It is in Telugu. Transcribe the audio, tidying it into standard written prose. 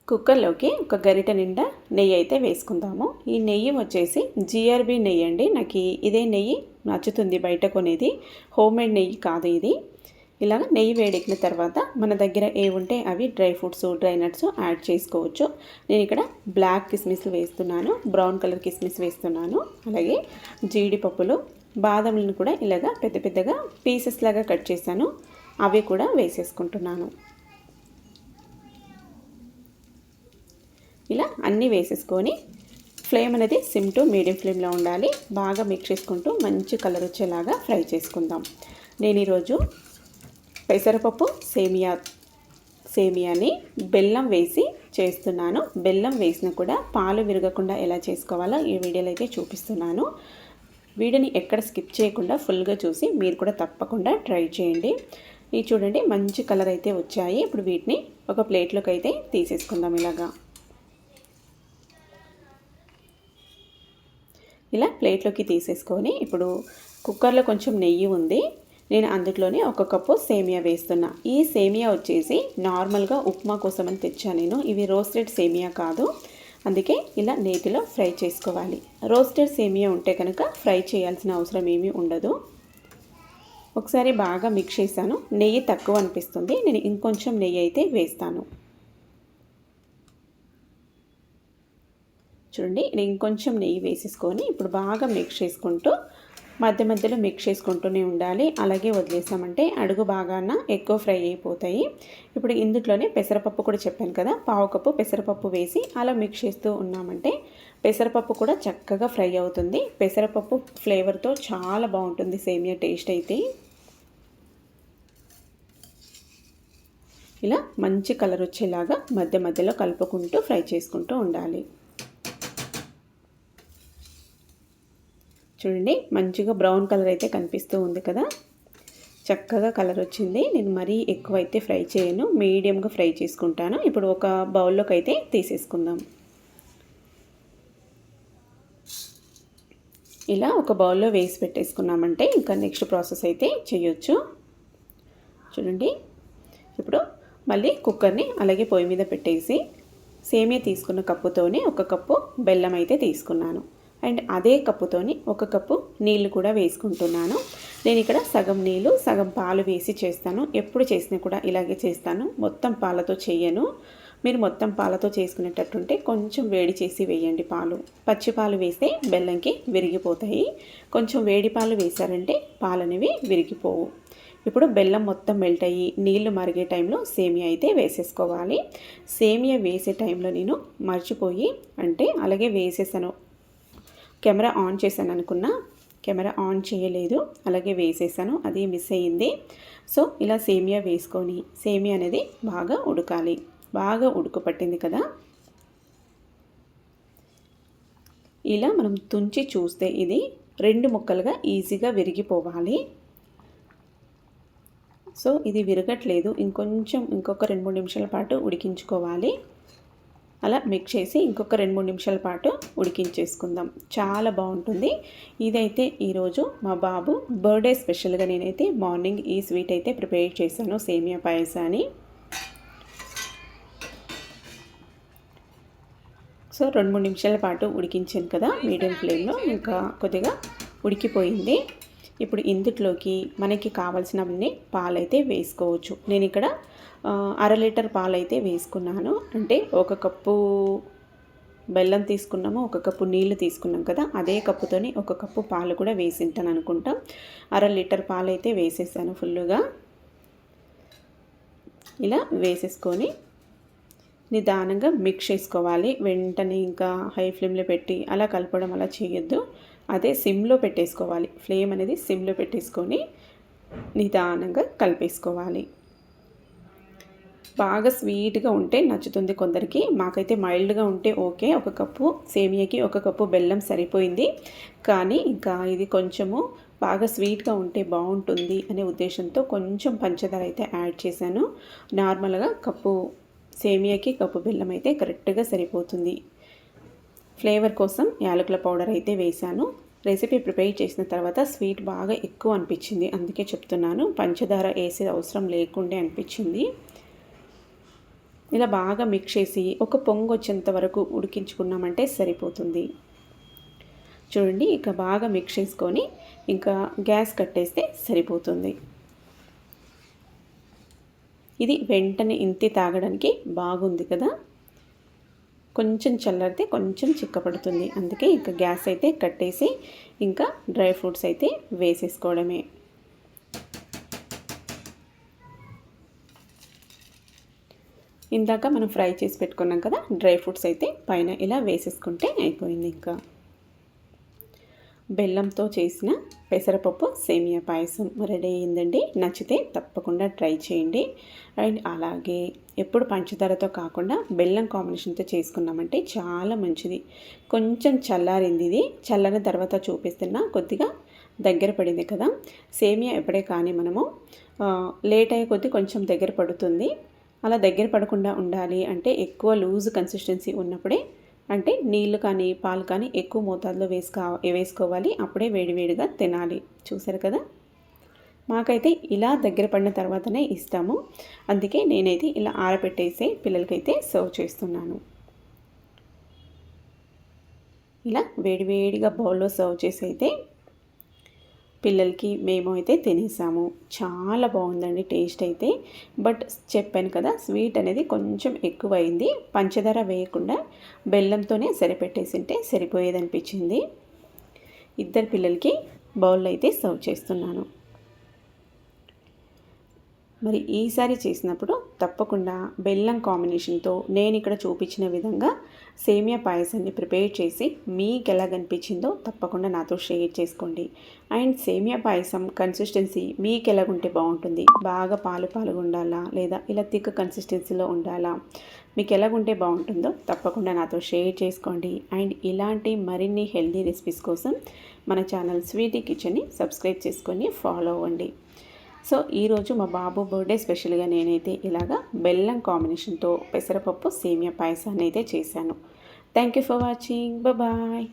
కుక్కర్లోకి ఒక గరిటె నిండా నెయ్యి అయితే వేసుకుందాము. ఈ నెయ్యి వచ్చేసి జిఆర్బి నెయ్యి అండి. నాకు ఇదే నెయ్యి నచ్చుతుంది, బయట కొనేది హోమ్మేడ్ నెయ్యి కాదు ఇది. ఇలాగ నెయ్యి వేడెక్కిన తర్వాత మన దగ్గర ఉంటే అవి dry fruits, dry nuts add చేసుకోవచ్చు. నేను ఇక్కడ బ్లాక్ కిస్మిస్లు వేస్తున్నాను, బ్రౌన్ కలర్ కిస్మిస్ వేస్తున్నాను, అలాగే జీడిపప్పులు, బాదంలను కూడా ఇలాగ పెద్ద పెద్దగా పీసెస్ లాగా కట్ చేశాను, అవి కూడా వేసేసుకుంటున్నాను. ఇలా అన్నీ వేసేసుకొని ఫ్లేమ్ అనేది సిమ్ టు మీడియం ఫ్లేమ్లో ఉండాలి. బాగా మిక్స్ చేసుకుంటూ మంచి కలర్ వచ్చేలాగా ఫ్రై చేసుకుందాం. నేను ఈరోజు పెసరపప్పు సేమియాని బెల్లం వేసి చేస్తున్నాను. బెల్లం వేసినా కూడా పాలు విరగకుండా ఎలా చేసుకోవాలో ఈ వీడియోలో అయితే చూపిస్తున్నాను. వీడియోని ఎక్కడ స్కిప్ చేయకుండా ఫుల్గా చూసి మీరు కూడా తప్పకుండా ట్రై చేయండి. ఇది చూడండి, మంచి కలర్ అయితే వచ్చాయి. ఇప్పుడు వీటిని ఒక ప్లేట్లోకి అయితే తీసేసుకుందాం. ఇలా ప్లేట్లోకి తీసేసుకొని ఇప్పుడు కుక్కర్లో కొంచెం నెయ్యి ఉంది, నేను అందులోనే ఒక కప్పు సేమియా వేస్తున్నా. ఈ సేమియా వచ్చేసి నార్మల్గా ఉప్మా కోసం అని తెచ్చాను నేను. ఇవి రోస్టెడ్ సేమియా కాదు, అందుకే ఇలా నేతిలో ఫ్రై చేసుకోవాలి. రోస్టెడ్ సేమియా ఉంటే కనుక ఫ్రై చేయాల్సిన అవసరం ఏమీ ఉండదు. ఒకసారి బాగా మిక్స్ చేశాను. నెయ్యి తక్కువ అనిపిస్తుంది, నేను ఇంకొంచెం నెయ్యి అయితే వేస్తాను. చూడండి, నేను ఇంకొంచెం నెయ్యి వేసేసుకొని ఇప్పుడు బాగా మిక్స్ చేసుకుంటూ మధ్య మధ్యలో మిక్స్ చేసుకుంటూనే ఉండాలి. అలాగే వదిలేసామంటే అడుగు బాగాన ఎక్కువ ఫ్రై అయిపోతాయి. ఇప్పుడు ఇందులోనే పెసరపప్పు కూడా చెప్పాను కదా, పావు కప్పు పెసరపప్పు వేసి అలా మిక్స్ చేస్తూ ఉన్నామంటే పెసరపప్పు కూడా చక్కగా ఫ్రై అవుతుంది. పెసరపప్పు ఫ్లేవర్తో చాలా బాగుంటుంది సేమియా టేస్ట్ అయితే. ఇలా మంచి కలర్ వచ్చేలాగా మధ్య మధ్యలో కలుపుకుంటూ ఫ్రై చేసుకుంటూ ఉండాలి. చూడండి, మంచిగా బ్రౌన్ కలర్ అయితే కనిపిస్తూ ఉంది కదా, చక్కగా కలర్ వచ్చింది. నేను మరీ ఎక్కువ అయితే ఫ్రై చేయను, మీడియంగా ఫ్రై చేసుకుంటాను. ఇప్పుడు ఒక బౌల్లోకి అయితే తీసేసుకుందాం. ఇలా ఒక బౌల్లో వేసి పెట్టేసుకున్నామంటే ఇంకా నెక్స్ట్ ప్రాసెస్ అయితే చేయొచ్చు. చూడండి, ఇప్పుడు మళ్ళీ కుక్కర్ని అలాగే పొయ్యి మీద పెట్టేసి సేమియా తీసుకున్న కప్పుతోనే ఒక కప్పు బెల్లం అయితే తీసుకున్నాను. అండ్ అదే కప్పుతోని ఒక కప్పు నీళ్ళు కూడా వేసుకుంటున్నాను. నేను ఇక్కడ సగం నీళ్ళు సగం పాలు వేసి చేస్తాను. ఎప్పుడు చేసినా కూడా ఇలాగే చేస్తాను, మొత్తం పాలతో చేయను. మీరు మొత్తం పాలతో చేసుకునేటట్టుంటే కొంచెం వేడి చేసి వేయండి పాలు. పచ్చి పాలు వేస్తే బెల్లంకి విరిగిపోతాయి, కొంచెం వేడి పాలు వేశారంటే పాలు అనేవి విరిగిపోవు. ఇప్పుడు బెల్లం మొత్తం మెల్ట్ అయ్యి నీళ్లు మరిగే టైంలో సేమియా అయితే వేసేసుకోవాలి. సేమియా వేసే టైంలో నేను మర్చిపోయి అంటే అలాగే వేసేసాను, కెమెరా ఆన్ చేశాను అనుకున్నా, కెమెరా ఆన్ చేయలేదు, అలాగే వేసేసాను, అది మిస్ అయ్యింది. సో ఇలా సేమియా వేసుకొని సేమియా అనేది బాగా ఉడకాలి. బాగా ఉడుకు పట్టింది కదా, ఇలా మనం తుంచి చూస్తే ఇది 2 ముక్కలుగా ఈజీగా విరిగిపోవాలి. సో ఇది విరగట్లేదు, ఇంకొక 2-3 నిమిషాల పాటు ఉడికించుకోవాలి. అలా మిక్స్ చేసి ఇంకొక 2-3 నిమిషాల పాటు ఉడికించేసుకుందాం, చాలా బాగుంటుంది. ఇదైతే ఈరోజు మా బాబు బర్త్డే స్పెషల్గా నేనైతే మార్నింగ్ ఈ స్వీట్ అయితే ప్రిపేర్ చేశాను, సేమియా పాయసాన్ని. సో 2-3 నిమిషాల పాటు ఉడికించాను కదా మీడియం ఫ్లేమ్లో, ఇంకా కొద్దిగా ఉడికిపోయింది. ఇప్పుడు ఇందులోకి మనకి కావాల్సినవన్నీ పాలైతే వేసుకోవచ్చు. నేను ఇక్కడ 1/2 లీటర్ పాలైతే వేసుకున్నాను. అంటే ఒక కప్పు బెల్లం తీసుకున్నాము, ఒక కప్పు నీళ్లు తీసుకున్నాం కదా, అదే కప్పుతోని ఒక కప్పు పాలు కూడా వేసింటాను అనుకుంటా. 1/2 లీటర్ పాలు అయితే వేసేసాను ఫుల్లుగా. ఇలా వేసేసుకొని నిదానంగా మిక్స్ చేసుకోవాలి. వెంటనే ఇంకా హై ఫ్లేమ్లో పెట్టి అలా కలపడం అలా చేయొద్దు, అదే సిమ్లో పెట్టేసుకోవాలి. ఫ్లేమ్ అనేది సిమ్లో పెట్టేసుకొని నిదానంగా కలిపేసుకోవాలి. బాగా స్వీట్గా ఉంటే నచ్చుతుంది కొందరికి, మాకైతే మైల్డ్గా ఉంటే ఓకే. ఒక కప్పు సేమియాకి ఒక కప్పు బెల్లం సరిపోయింది, కానీ ఇంకా ఇది కొంచెము బాగా స్వీట్గా ఉంటే బాగుంటుంది అనే ఉద్దేశంతో కొంచెం పంచదార అయితే యాడ్ చేశాను. నార్మల్గా కప్పు సేమియాకి కప్పు బెల్లం అయితే కరెక్ట్గా సరిపోతుంది. ఫ్లేవర్ కోసం యాలకుల పౌడర్ అయితే వేశాను. రెసిపీ ప్రిపేర్ చేసిన తర్వాత స్వీట్ బాగా ఎక్కువ అనిపించింది, అందుకే చెప్తున్నాను. పంచదార వేసే అవసరం లేకుండే అనిపించింది. ఇలా బాగా మిక్స్ చేసి ఒక పొంగు వచ్చేంత వరకు ఉడికించుకున్నామంటే సరిపోతుంది. చూడండి ఇక బాగా మిక్స్ చేసుకొని ఇంకా గ్యాస్ కట్టేస్తే సరిపోతుంది. ఇది వెంటనే ఇంతే తాగడానికి బాగుంది కదా. కొంచెం చల్లారితే కొంచెం చిక్కపడుతుంది. అందుకే ఇంకా గ్యాస్ అయితే కట్టేసి ఇంకా డ్రై ఫ్రూట్స్ అయితే వేసేసుకోవడమే. ఇందాక మనం ఫ్రై చేసి పెట్టుకున్నాం కదా డ్రై ఫ్రూట్స్ అయితే పైన ఇలా వేసేసుకుంటే అయిపోయింది. ఇంకా బెల్లంతో చేసిన పెసరపప్పు సేమియా పాయసం రెడీ అయిందండి. నచ్చితే తప్పకుండా ట్రై చేయండి. అండ్ అలాగే ఎప్పుడు పంచదారతో కాకుండా బెల్లం కాంబినేషన్తో చేసుకున్నామంటే చాలా మంచిది. కొంచెం చల్లారింది, ఇది చల్లారిన తర్వాత చూపిస్తున్నా కొద్దిగా దగ్గర పడింది కదా. సేమియా ఎప్పుడే కానీ మనము లేట్ అయ్యే కొద్దీ కొంచెం దగ్గర పడుతుంది. అలా దగ్గర పడకుండా ఉండాలి అంటే ఎక్కువ లూజ్ కన్సిస్టెన్సీ ఉన్నప్పుడే, అంటే నీళ్ళు కానీ పాలు కానీ ఎక్కువ మోతాదులో వేసుకోవాలి. అప్పుడే వేడివేడిగా తినాలి. చూసారు కదా, మాకైతే ఇలా దగ్గర పడిన తర్వాతనే ఇస్తాము. అందుకే నేనైతే ఇలా ఆరబెట్టేసి పిల్లలకైతే సర్వ్ చేస్తున్నాను. ఇలా వేడివేడిగా బౌల్లో సర్వ్ చేసి అయితే పిల్లలకి మేము అయితే తినేసాము. చాలా బాగుందండి టేస్ట్ అయితే. బట్ చెప్పాను కదా స్వీట్ అనేది కొంచెం ఎక్కువైంది. పంచదార వేయకుండా బెల్లంతోనే సరిపెట్టేసింటే సరిపోయేదనిపించింది. ఇద్దరు పిల్లలకి బౌల్లో అయితే సర్వ్ చేస్తున్నాను. మరి ఈసారి చేసినప్పుడు తప్పకుండా బెల్లం కాంబినేషన్తో నేను ఇక్కడ చూపించిన విధంగా సేమియా పాయసాన్ని ప్రిపేర్ చేసి మీకు ఎలా కనిపించిందో తప్పకుండా నాతో షేర్ చేసుకోండి. అండ్ సేమియా పాయసం కన్సిస్టెన్సీ మీకు ఎలాగుంటే బాగుంటుంది, బాగా పాలు పాలుగా ఉండాలా లేదా ఇలా థిక్ కన్సిస్టెన్సీలో ఉండాలా, మీకు ఎలాగుంటే బాగుంటుందో తప్పకుండా నాతో షేర్ చేసుకోండి. అండ్ ఇలాంటి మరిన్ని హెల్దీ రెసిపీస్ కోసం మన ఛానల్ స్వీటీ కిచెన్ని సబ్స్క్రైబ్ చేసుకొని ఫాలో అవ్వండి. సో ఈరోజు మా బాబు బర్త్డే స్పెషల్గా నేనైతే ఇలాగా బెల్లం కాంబినేషన్తో పెసరపప్పు సేమియా పాయసాన్ని అయితే చేశాను. Thank you for watching. Bye.